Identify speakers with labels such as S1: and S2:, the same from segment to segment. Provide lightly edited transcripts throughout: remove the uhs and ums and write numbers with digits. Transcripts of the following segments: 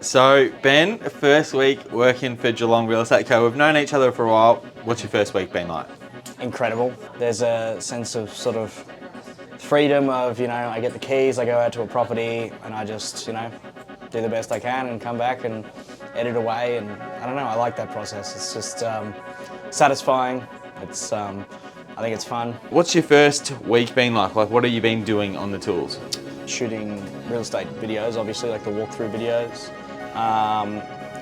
S1: So, Ben, first week working for Geelong Real Estate Co. We've known each other for a while. What's your first week been like?
S2: Incredible. There's a sense of sort of freedom of, I get the keys, I go out to a property and I just, do the best I can and come back and edit away. And I don't know, I like that process. It's just satisfying. It's, I think it's fun.
S1: What's your first week been like? Like, what have you been doing on the tools?
S2: Shooting real estate videos, obviously, like the walkthrough videos.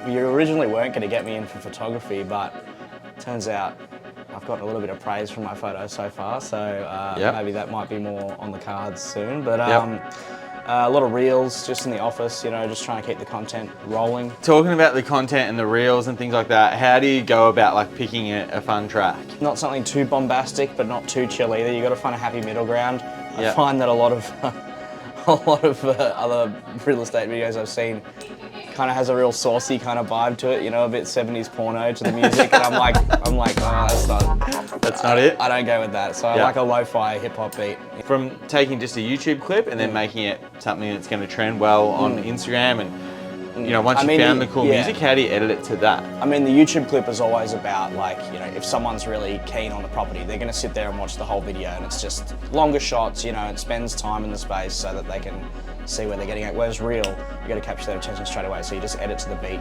S2: You originally weren't going to get me in for photography, but turns out I've gotten a little bit of praise from my photos so far, so maybe that might be more on the cards soon. But a lot of reels just in the office, just trying to keep the content rolling.
S1: Talking about the content and the reels and things like that, how do you go about like picking a fun track?
S2: Not something too bombastic, but not too chill either. You've got to find a happy middle ground. I find that a lot of other real estate videos I've seen kind of has a real saucy kind of vibe to it, a bit 70s porno to the music, and I'm like, oh, that's not it. I don't go with that. So I like a lo-fi hip hop beat.
S1: From taking just a YouTube clip and then making it something that's going to trend well on Instagram, and once you found the cool music, how do you edit it to that?
S2: I mean, the YouTube clip is always about if someone's really keen on the property, they're going to sit there and watch the whole video, and it's just longer shots, it spends time in the space so that they can see where they're getting at. Whereas reel, you got to capture their attention straight away, so you just edit to the beat.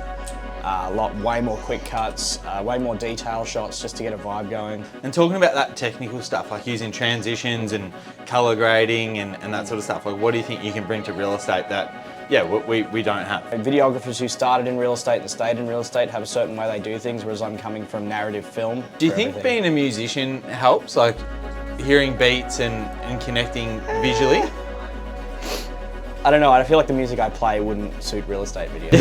S2: Way more quick cuts, way more detail shots just to get a vibe going.
S1: And talking about that technical stuff, like using transitions and color grading and that sort of stuff, like what do you think you can bring to real estate that we don't have?
S2: Videographers who started in real estate and stayed in real estate have a certain way they do things, whereas I'm coming from narrative film.
S1: Do you think being a musician helps, like hearing beats and connecting visually?
S2: I don't know, I feel like the music I play wouldn't suit real estate videos.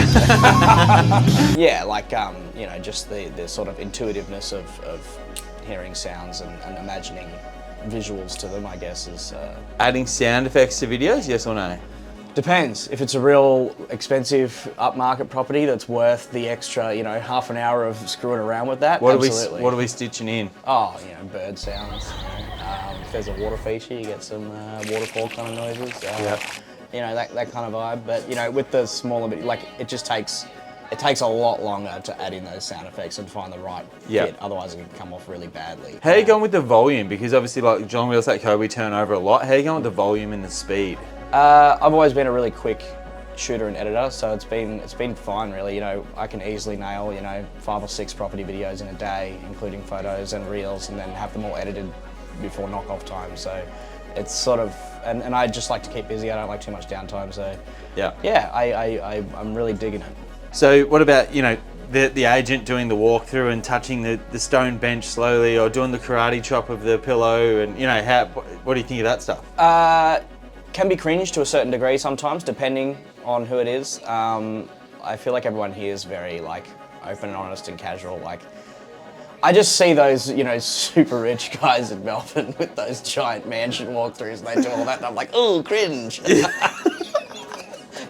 S2: Just the sort of intuitiveness of hearing sounds and imagining visuals to them, I guess, is...
S1: Adding sound effects to videos, yes or no?
S2: Depends. If it's a real expensive upmarket property that's worth the extra, half an hour of screwing around with that, absolutely.
S1: What are we stitching in?
S2: Oh, bird sounds. If there's a water feature, you get some waterfall kind of noises. That kind of vibe. But with the smaller bit, it just takes a lot longer to add in those sound effects and find the right fit. Otherwise, it can come off really badly.
S1: How are you going with the volume? Because obviously, like Geelong Real Estate Co, we turn over a lot. How are you going with the volume and the speed?
S2: I've always been a really quick shooter and editor, so it's been fine really. I can easily nail 5 or 6 property videos in a day, including photos and reels, and then have them all edited before knock-off time. So it's sort of, and I just like to keep busy. I don't like too much downtime. So I'm really digging it.
S1: So what about the agent doing the walkthrough and touching the stone bench slowly, or doing the karate chop of the pillow, and what do you think of that stuff?
S2: Can be cringe to a certain degree sometimes, depending on who it is. I feel like everyone here is very open and honest and casual. I just see those, super rich guys in Melbourne with those giant mansion walkthroughs, and they do all that, and I'm like, oh, cringe.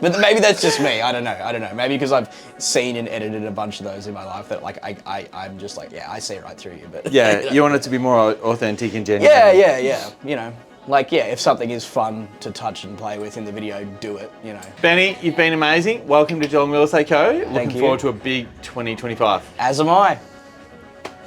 S2: But maybe that's just me. I don't know. Maybe because I've seen and edited a bunch of those in my life that I'm just I see right through you. But
S1: you want it to be more authentic and genuine.
S2: Yeah. If something is fun to touch and play with in the video, do it,
S1: Benny, you've been amazing. Welcome to Geelong Real Estate Co.
S2: Thank you.
S1: Looking forward to a big 2025.
S2: As am I.